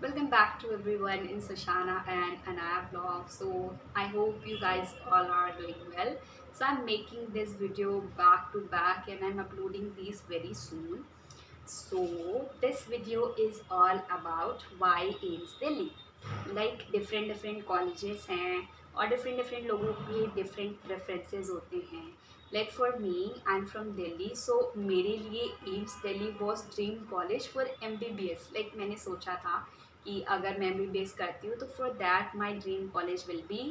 Welcome back to everyone in Sashana and Anaya vlog. So I hope you guys all are doing well. So I'm making this video back to back and I'm uploading these very soon. So this video is all about why AIMS Delhi. Like different colleges हैं और different लोगों के different preferences होते हैं. Like for me, I'm from Delhi, so मेरे लिए AIMS Delhi was dream college for MBBS. Like मैंने सोचा था कि अगर मैं MBBS करती हूँ तो for that my dream college will be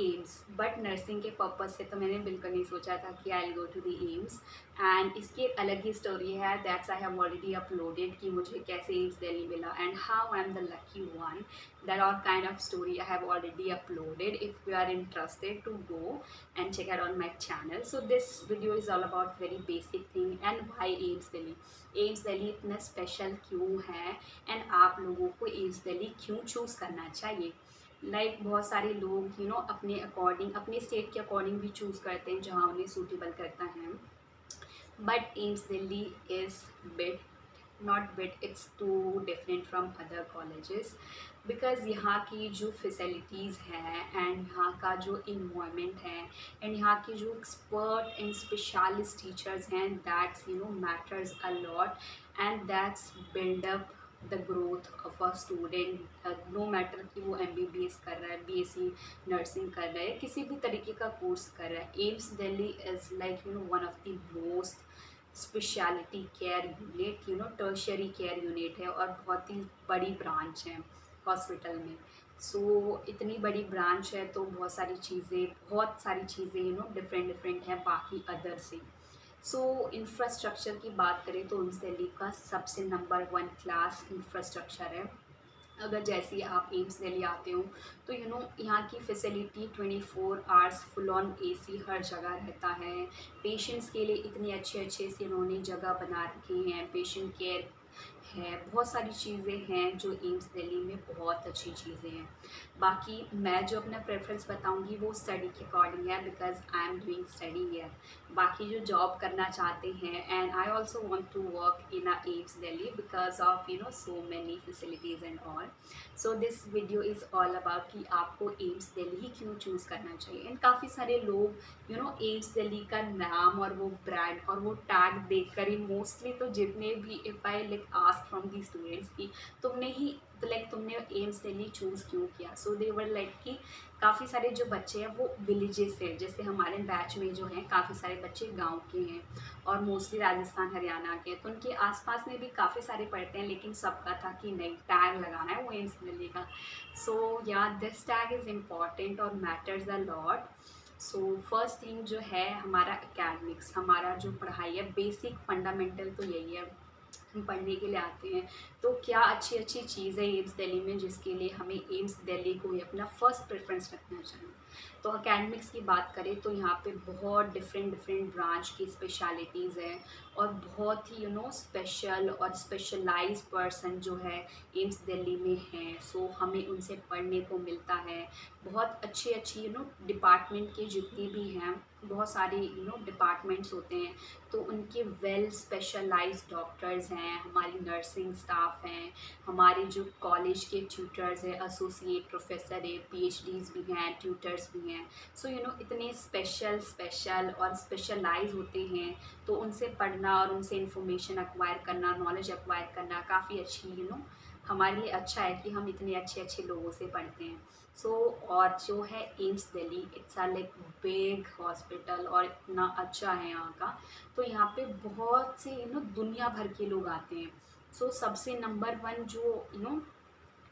AIIMS. But nursing के पर्पज़ से तो मैंने बिल्कुल नहीं सोचा था कि I will go to the AIIMS. And इसकी एक अलग ही स्टोरी है that's I have already uploaded कि मुझे कैसे एम्स दिल्ली मिला and how I am the lucky one. That all kind of story I have already uploaded. If you are interested to go and check it on my channel. So this video is all about very basic thing and why AIMS Delhi. AIMS Delhi इतना special क्यों है and आप लोगों को AIMS Delhi क्यों choose करना चाहिए. बहुत सारे लोग अपने अकॉर्डिंग अपने स्टेट के अकॉर्डिंग भी चूज़ करते हैं जहाँ उन्हें सूटेबल करता है. But AIIMS Delhi is bit not bit it's too different from other colleges because यहाँ की जो फैसिलिटीज़ हैं एंड यहाँ का जो इन्वायरमेंट है एंड यहाँ के जो एक्सपर्ट एंड स्पेशलिस्ट टीचर्स हैं that's matters a lot and that's build up the growth of a student. No matter कि वो MBBS कर रहा है, BSc नर्सिंग कर रहा है, किसी भी तरीके का कोर्स कर रहा है. AIIMS Delhi is like one of the most speciality care unit, tertiary care unit है और बहुत ही बड़ी ब्रांच है हॉस्पिटल में. सो इतनी बड़ी ब्रांच है तो बहुत सारी चीज़ें डिफरेंट हैं बाकी अदर से. सो इंफ्रास्ट्रक्चर की बात करें तो एम्स दिल्ली का सबसे नंबर 1 क्लास इंफ्रास्ट्रक्चर है. अगर जैसे ही आप एम्स दिल्ली आते हो तो यहाँ की facility 24 hours full on AC हर जगह रहता है. पेशेंट्स के लिए इतने अच्छे से इन्होंने जगह बना रखी हैं. पेशेंट केयर है, बहुत सारी चीज़ें हैं जो एम्स दिल्ली में बहुत अच्छी चीज़ें हैं. बाकी मैं जो अपना प्रेफरेंस बताऊंगी वो स्टडी के अकॉर्डिंग है because I am doing study here. बाकी जो जॉब करना चाहते हैं and I also want to work in a AIIMS Delhi because of so many facilities and all. So this video is all about कि आपको एम्स दिल्ली ही क्यों चूज़ करना चाहिए. एंड काफ़ी सारे लोग एम्स दिल्ली का नाम और वो ब्रांड और वो टैग देख कर ही मोस्टली तो जितने भी if I like ask from the students की तुमने एम्स दिल्ली चूज़ क्यों किया. सो दे वर लाइक कि काफ़ी सारे जो बच्चे हैं वो विलेजेस से, जैसे हमारे बैच में जो हैं काफ़ी सारे बच्चे गांव के हैं और मोस्टली राजस्थान हरियाणा के, तो उनके आसपास में भी काफ़ी सारे पढ़ते हैं लेकिन सबका था कि नहीं टैग लगाना है वो एम्स दिल्ली का. सो या दिस टैग इज़ इम्पॉर्टेंट और matters a lot. So first thing जो है हमारा एकेडमिक्स, हमारा जो पढ़ाई है बेसिक फंडामेंटल तो यही है. हम पढ़ने के लिए आते हैं तो क्या अच्छी चीज़ है एम्स दिल्ली में जिसके लिए हमें एम्स दिल्ली को ही अपना फर्स्ट प्रेफरेंस रखना चाहिए. तो अकेडमिक्स की बात करें तो यहाँ पे बहुत डिफरेंट ब्रांच की स्पेशलिटीज़ हैं और बहुत ही स्पेशल और स्पेशलाइज्ड पर्सन जो है एम्स दिल्ली में हैं. सो हमें उनसे पढ़ने को मिलता है. बहुत अच्छी डिपार्टमेंट के जितने भी हैं, बहुत सारे डिपार्टमेंट्स होते हैं तो उनके वेल स्पेशलाइज्ड डॉक्टर्स हैं, हमारी नर्सिंग स्टाफ हैं, हमारे जो कॉलेज के ट्यूटर्स हैं, एसोसिएट प्रोफेसर है, PhDs भी हैं, ट्यूटर्स भी हैं. सो इतने स्पेशल और स्पेशलाइज होते हैं तो उनसे पढ़ना और उनसे इंफॉर्मेशन एक्वायर करना, नॉलेज एक्वायर करना काफ़ी अच्छी हमारे लिए अच्छा है कि हम इतने अच्छे लोगों से पढ़ते हैं. सो और जो है AIIMS Delhi it's a like big hospital और इतना अच्छा है यहाँ का. तो यहाँ पे बहुत से दुनिया भर के लोग आते हैं. सो सबसे नंबर 1 जो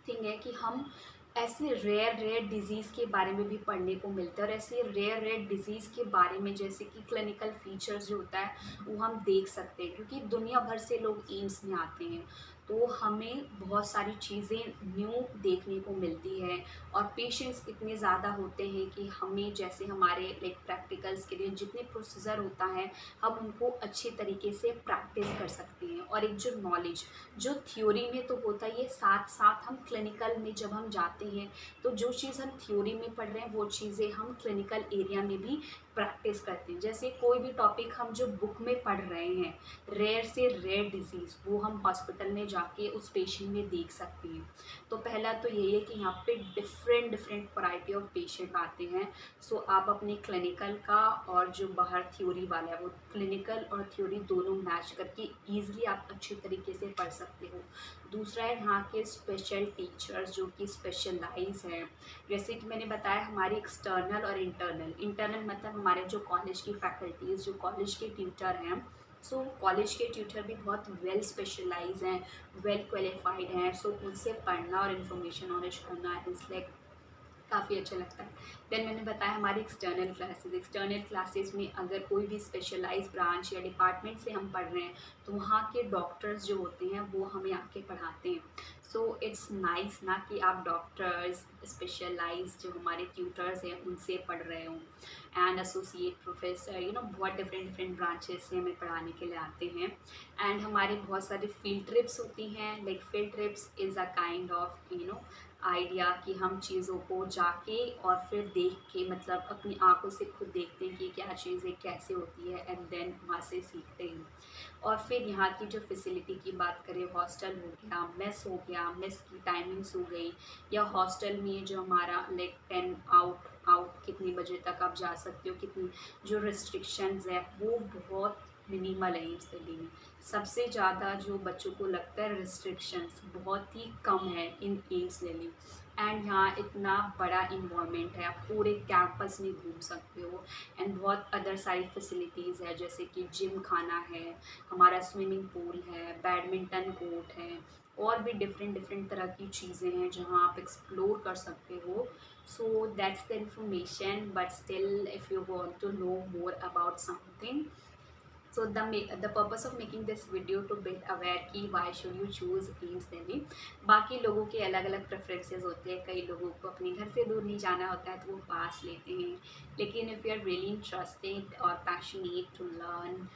थिंग है कि हम ऐसे रेयर डिज़ीज़ के बारे में भी पढ़ने को मिलता है और ऐसे रेयर डिज़ीज़ के बारे में जैसे कि क्लिनिकल फीचर्स जो होता है वो हम देख सकते हैं क्योंकि दुनिया भर से लोग एम्स में आते हैं तो हमें बहुत सारी चीज़ें न्यू देखने को मिलती है. और पेशेंट्स इतने ज़्यादा होते हैं कि हमें जैसे हमारे लाइक प्रैक्टिकल्स के लिए जितने प्रोसीजर होता है हम उनको अच्छे तरीके से प्रैक्टिस कर सकते हैं. और एक जो नॉलेज जो थ्योरी में तो होता ही है साथ साथ हम क्लिनिकल में जब हम जाते हैं तो जो चीज़ हम थ्योरी में पढ़ रहे हैं वो चीज़ें हम क्लिनिकल एरिया में भी प्रैक्टिस करते हैं. जैसे कोई भी टॉपिक हम जो बुक में पढ़ रहे हैं रेयर से रेयर डिजीज़ वो हम हॉस्पिटल में जाके उस पेशेंट में देख सकते हैं। तो पहला तो यही है कि यहाँ पे different different variety of patient आते हैं। सो आप अपने क्लिनिकल का और जो बाहर थ्योरी वाला है वो क्लिनिकल और थ्योरी दोनों मैच करके ईजिली आप अच्छे तरीके से पढ़ सकते हो। दूसरा है यहाँ के स्पेशल टीचर्स जो कि स्पेशलाइज हैं। जैसे कि मैंने बताया हमारी एक्सटर्नल और इंटरनल। इंटरनल मतलब हमारे जो कॉलेज की फैकल्टीज़, जो कॉलेज के ट्यूटर हैं। सो कॉलेज के ट्यूटर भी बहुत वेल स्पेशलाइज हैं, वेल क्वालिफाइड हैं। सो उनसे पढ़ना और इन्फॉर्मेशन नॉलेज करना इज़ लाइक काफ़ी अच्छा लगता है। देन मैंने बताया हमारी एक्सटर्नल क्लासेस में अगर कोई भी स्पेशलाइज ब्रांच या डिपार्टमेंट से हम पढ़ रहे हैं तो वहाँ के डॉक्टर्स जो होते हैं वो हमें आके पढ़ाते हैं। सो इट्स नाइस ना कि आप डॉक्टर्स स्पेशलाइज जो हमारे ट्यूटर्स हैं उनसे पढ़ रहे हो। एंड एसोसिएट प्रोफेसर बहुत डिफरेंट डिफरेंट ब्रांचेस से हमें पढ़ाने के लिए आते हैं। एंड हमारी बहुत सारी फील्ड ट्रिप्स होती हैं। Like field trips is a kind of idea कि हम चीज़ों को जाके और फिर देख के मतलब अपनी आंखों से खुद देखते हैं कि क्या चीज़ें कैसे होती है एंड देन वहाँ से सीखते हैं। और फिर यहाँ की जो फैसिलिटी की बात करें, हॉस्टल हो गया, मेस हो गया, मेस की टाइमिंग्स हो गई, या हॉस्टल में जो हमारा लाइक 10 आउट आउट कितने बजे तक आप जा सकते हो, कितनी जो रिस्ट्रिक्शंस है वो बहुत मिनिमल है इस दिल्ली में। सबसे ज़्यादा जो बच्चों को लगता है रिस्ट्रिक्शंस बहुत ही कम है इन एम्स दिल्ली। एंड यहाँ इतना बड़ा इन्वायरमेंट है, आप पूरे कैंपस में घूम सकते हो। एंड बहुत अदर सारी फैसिलिटीज़ है जैसे कि जिम खाना है, हमारा स्विमिंग पूल है, बैडमिंटन कोर्ट है, और भी डिफरेंट डिफरेंट तरह की चीज़ें हैं जहाँ आप एक्सप्लोर कर सकते हो। So that's the information, but still if you want to know more about something, so the purpose of making this video to build aware कि why should you choose AIIMS Delhi. बाकी लोगों के अलग अलग प्रेफरेंसेस होते हैं, कई लोगों को अपने घर से दूर नहीं जाना होता है तो वो पास लेते हैं। लेकिन if you are really interested और passionate to learn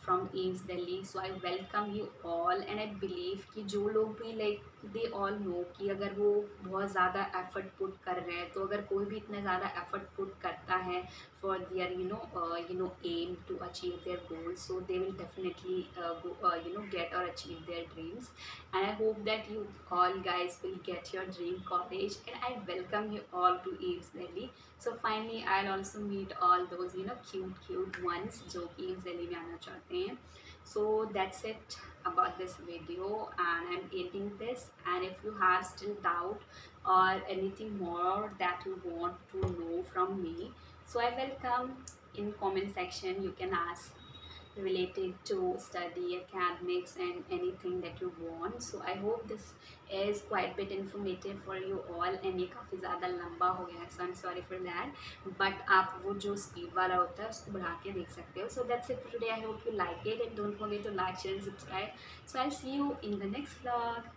from AIIMS Delhi, so I welcome you all. And I believe कि जो लोग भी लाइक दे ऑल नो कि अगर वो बहुत ज़्यादा एफर्ट पुट कर रहे हैं, तो अगर कोई भी इतना ज़्यादा एफर्ट पुट करता है for their aim to achieve their goals, so they will definitely get or achieve their dreams. And I hope that you all guys will get your dream college, and I welcome you all to AIMS Delhi. So finally I'll also meet all those cute ones जो कि AIMS Delhi में आना चाहते हैं। So that's it about this video, and I'm ending this. And if you have still doubt or anything more that you want to know from me, so I welcome in comment section you can ask related to study, academics, and anything that you want. So I hope this is quite bit informative for you all, and ये काफ़ी ज़्यादा लंबा हो गया है, so I'm sorry for that, but आप वो जो स्पीड वाला होता है उसको बढ़ा के देख सकते हो। So that's it for today. I hope you like it, and don't forget to like, share and subscribe. So I'll see you in the next vlog.